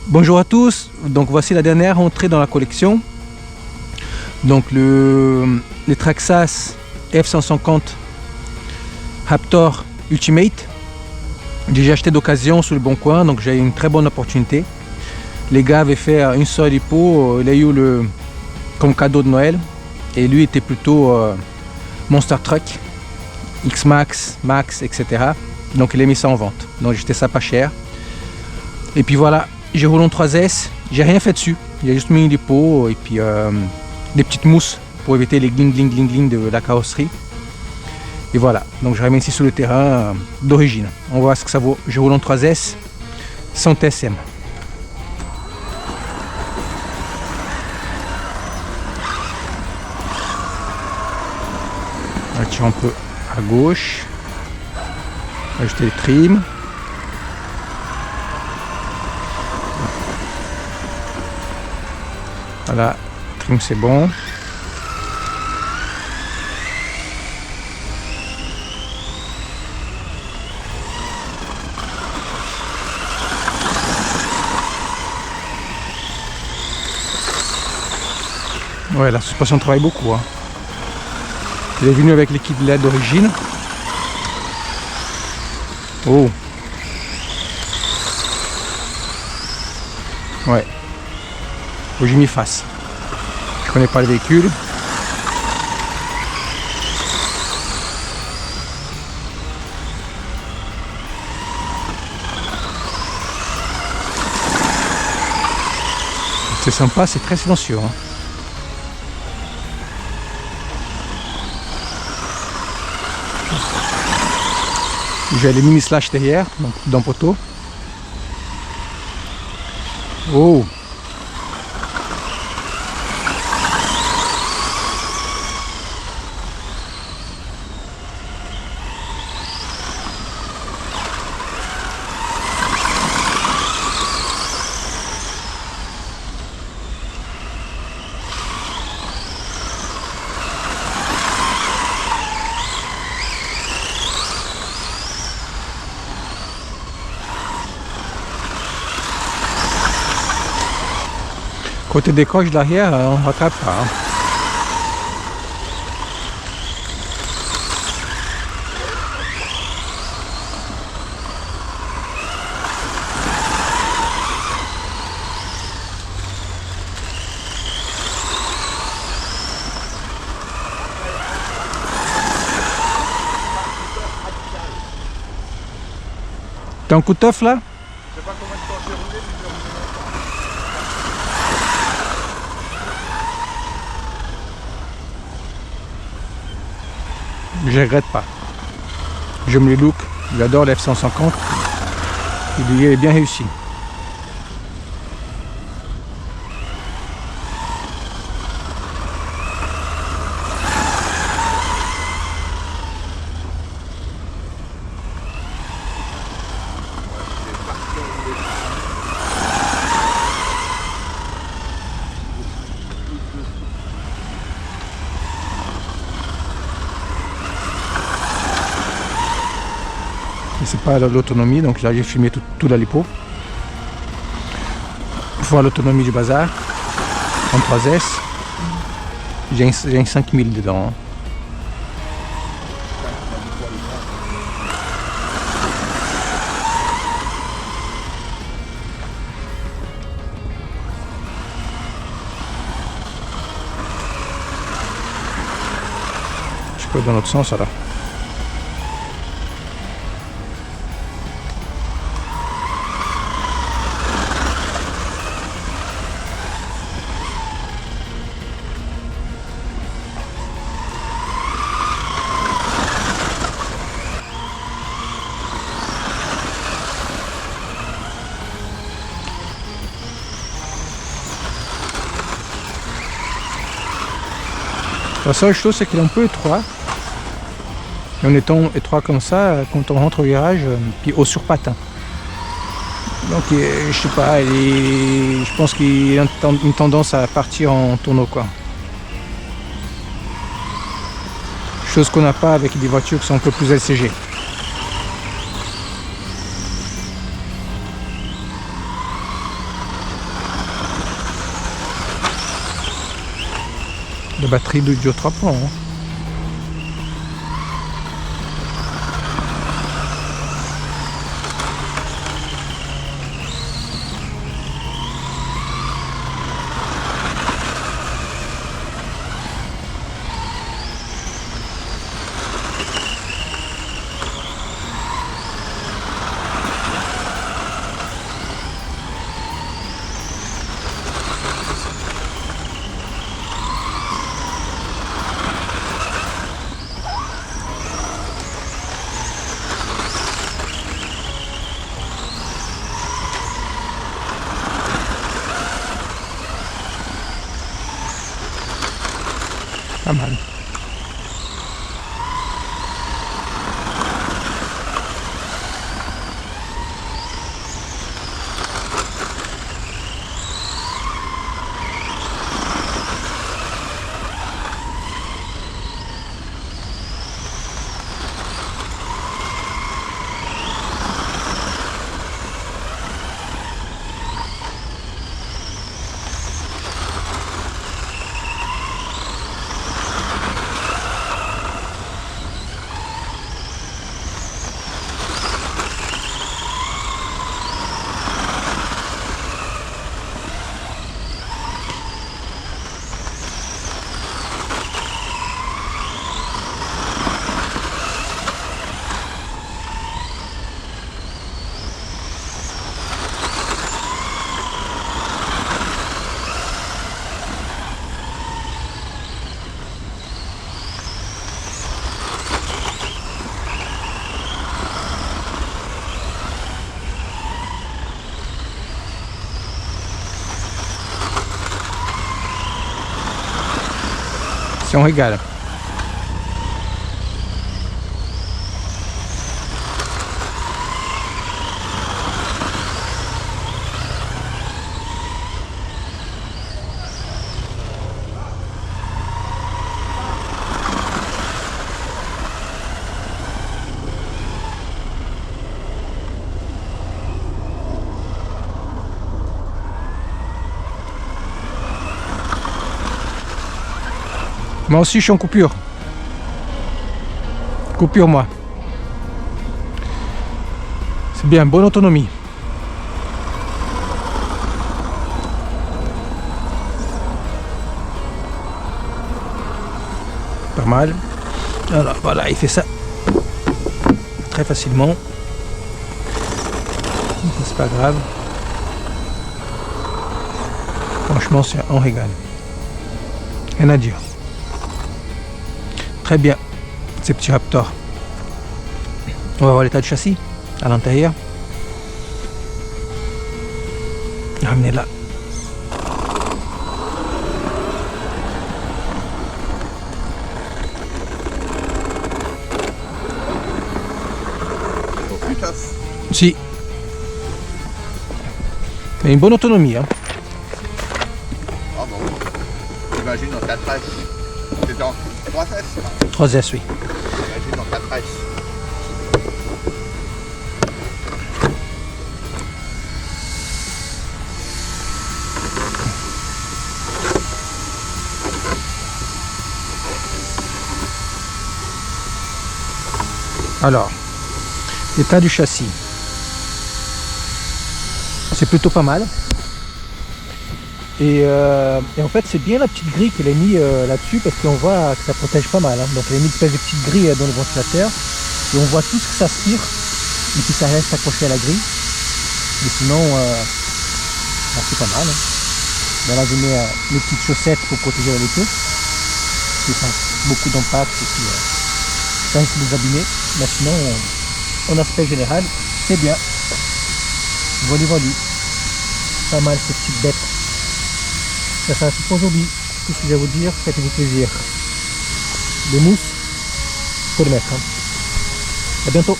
Bonjour à tous, donc voici la dernière entrée dans la collection. Donc les Traxxas F-150 Raptor Ultimate. J'ai acheté d'occasion sur le bon coin, donc j'ai eu une très bonne opportunité. Les gars avaient fait une seule hippo, il a eu comme cadeau de Noël. Et lui était plutôt Monster Truck, X-Max, Max, etc. Donc il a mis ça en vente. Donc j'ai acheté ça pas cher. Et puis voilà, j'ai roulé en 3S, j'ai rien fait dessus. J'ai juste mis une hippo et puis des petites mousses pour éviter les gling de la carrosserie. Et voilà, donc je remets ici sur le terrain d'origine. On va voir ce que ça vaut. Je roule en 3S sans TSM. On va tirer un peu à gauche. Ajouter les trims. Voilà, trim c'est bon. Ouais, la suspension travaille beaucoup. Hein. Il est venu avec l'équipe LED d'origine. Oh. Ouais. Faut que je m'y fasse. Je connais pas le véhicule. C'est sympa, c'est très silencieux. Hein. J'ai les mini slash derrière, donc dans le poteau. Oh! Côté décoche derrière, on ne rattrape pas. Hein. T'as un coup de teuf là? Je sais pas combien de temps j'ai roulé, mais j'ai roulé. Je regrette pas. J'aime les looks, j'adore la F-150. Il est bien réussi. C'est pas l'autonomie, donc là j'ai filmé tout la lipo. Pour voir l'autonomie du bazar en 3S. J'ai un 5000 dedans. Hein. Je peux dans l'autre sens alors. La seule chose, c'est qu'il est un peu étroit. Et en étant étroit comme ça, quand on rentre au virage, puis au surpatin. Donc, je sais pas, je pense qu'il a une tendance à partir en tonneau, quoi. Chose qu'on n'a pas avec des voitures qui sont un peu plus LCG. La batterie dure 3 points. Hein. Pas mal. On régale. Moi aussi je suis en coupure. Coupure moi. C'est bien, bonne autonomie. Pas mal. Alors voilà, il fait ça très facilement. C'est pas grave. Franchement, c'est un régal. Rien à dire. Très bien, ces petits Raptors. On va voir l'état du châssis à l'intérieur. Ramenez là. Si. Il y a une bonne autonomie. Hein. Ah bon. J'imagine en 4S. C'est en 3S. 3S, oui. J'imagine en 4S. Alors, l'état du châssis. C'est plutôt pas mal. Et en fait c'est bien la petite grille qu'elle a mis là-dessus parce qu'on voit que ça protège pas mal. Hein. Donc elle a mis une espèce de petite grille dans le ventilateur et on voit tout ce que ça aspire et puis ça reste accroché à la grille. Mais sinon c'est pas mal. Hein. Là je mets mes petites chaussettes pour protéger la laiteuse. C'est ça, beaucoup d'impact et puis ça risque de les abîmer. Mais sinon en aspect général c'est bien. Voilà. Pas mal ces petites bêtes. Ça sera tout pour aujourd'hui. Tout ce que j'ai à vous dire, faites-vous plaisir. Les mousses, faut les mettre. Hein. À bientôt.